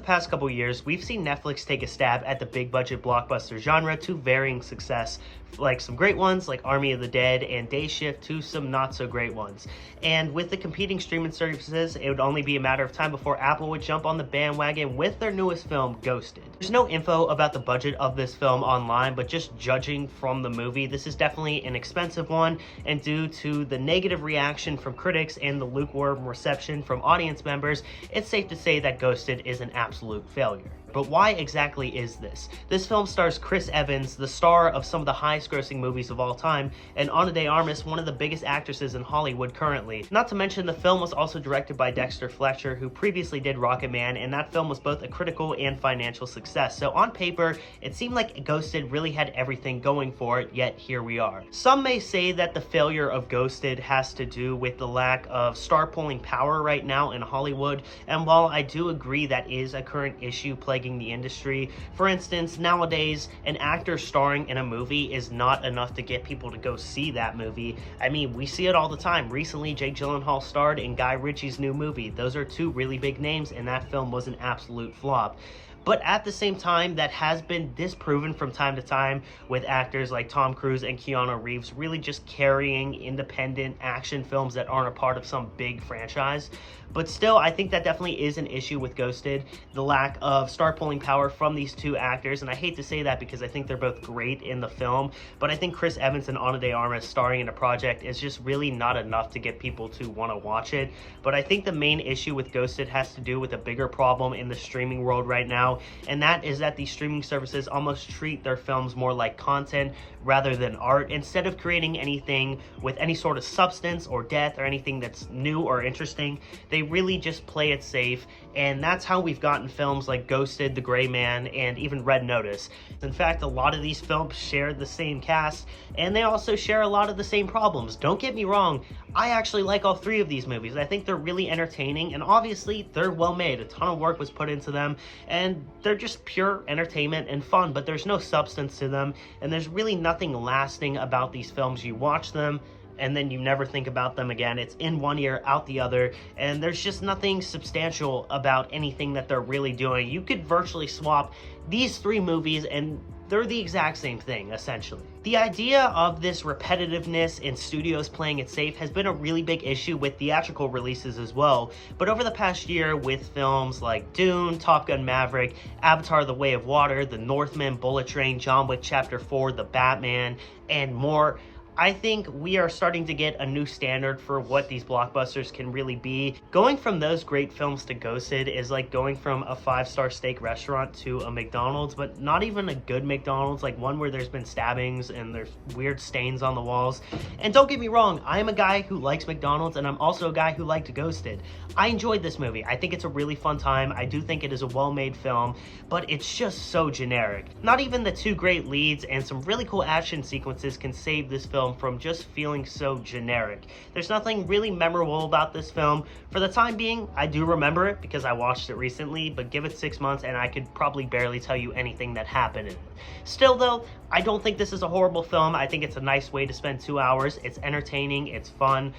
past couple years, we've seen Netflix take a stab at the big budget blockbuster genre to varying success, like some great ones like Army of the Dead and Day Shift to some not so great ones. And with the competing streaming services, it would only be a matter of time before Apple would jump on the bandwagon with their newest film, Ghosted. There's no info about the budget of this film online, but just judging from the movie, this is definitely an expensive one, and due to the negative reaction from critics and the lukewarm reception from audience members, it's safe to say that Ghosted is an absolute failure. But why exactly is this? This film stars Chris Evans, the star of some of the highest grossing movies of all time, and Ana de Armas, one of the biggest actresses in Hollywood currently. Not to mention, the film was also directed by Dexter Fletcher, who previously did Rocketman, and that film was both a critical and financial success. So on paper, it seemed like Ghosted really had everything going for it, yet here we are. Some may say that the failure of Ghosted has to do with the lack of star pulling power right now in Hollywood, and while I do agree that is a current issue plaguing the industry. For instance, nowadays, an actor starring in a movie is not enough to get people to go see that movie. I mean, we see it all the time. Recently, Jake Gyllenhaal starred in Guy Ritchie's new movie. Those are two really big names, and that film was an absolute flop. But at the same time, that has been disproven from time to time with actors like Tom Cruise and Keanu Reeves really just carrying independent action films that aren't a part of some big franchise. But still, I think that definitely is an issue with Ghosted, the lack of star pulling power from these two actors. And I hate to say that because I think they're both great in the film, but I think Chris Evans and Ana de Armas starring in a project is just really not enough to get people to want to watch it. But I think the main issue with Ghosted has to do with a bigger problem in the streaming world right now, and that is that these streaming services almost treat their films more like content rather than art. Instead of creating anything with any sort of substance or depth or anything that's new or interesting, they really just play it safe, and that's how we've gotten films like Ghosted, The Gray Man, and even Red Notice. In fact, a lot of these films share the same cast, and they also share a lot of the same problems. Don't get me wrong, I actually like all three of these movies. I think they're really entertaining, and obviously they're well made. A ton of work was put into them, and they're just pure entertainment and fun, but there's no substance to them, and there's really nothing lasting about these films. You watch them, and then you never think about them again. It's in one ear, out the other, and there's just nothing substantial about anything that they're really doing. You could virtually swap these three movies and they're the exact same thing, essentially. The idea of this repetitiveness and studios playing it safe has been a really big issue with theatrical releases as well. But over the past year, with films like Dune, Top Gun Maverick, Avatar: The Way of Water, The Northman, Bullet Train, John Wick Chapter 4, The Batman, and more, I think we are starting to get a new standard for what these blockbusters can really be. Going from those great films to Ghosted is like going from a 5-star steak restaurant to a McDonald's, but not even a good McDonald's, like one where there's been stabbings and there's weird stains on the walls. And don't get me wrong, I am a guy who likes McDonald's, and I'm also a guy who liked Ghosted. I enjoyed this movie. I think it's a really fun time. I do think it is a well-made film, but it's just so generic. Not even the two great leads and some really cool action sequences can save this film from just feeling so generic. There's nothing really memorable about this film. For the time being, I do remember it because I watched it recently, but give it 6 months and I could probably barely tell you anything that happened in it. Still though, I don't think this is a horrible film. I think it's a nice way to spend 2 hours. It's entertaining, it's fun,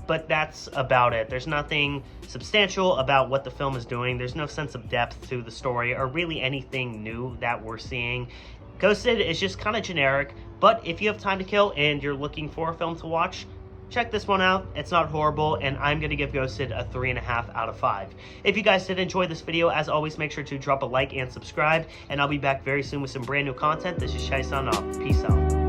but that's about it. There's nothing substantial about what the film is doing. There's no sense of depth to the story or really anything new that we're seeing. Ghosted is just kind of generic, but if you have time to kill and you're looking for a film to watch, check this one out. It's not horrible, and I'm going to give Ghosted a 3.5 out of 5. If you guys did enjoy this video, as always, make sure to drop a like and subscribe, and I'll be back very soon with some brand new content. This is Shai signing off. Peace out.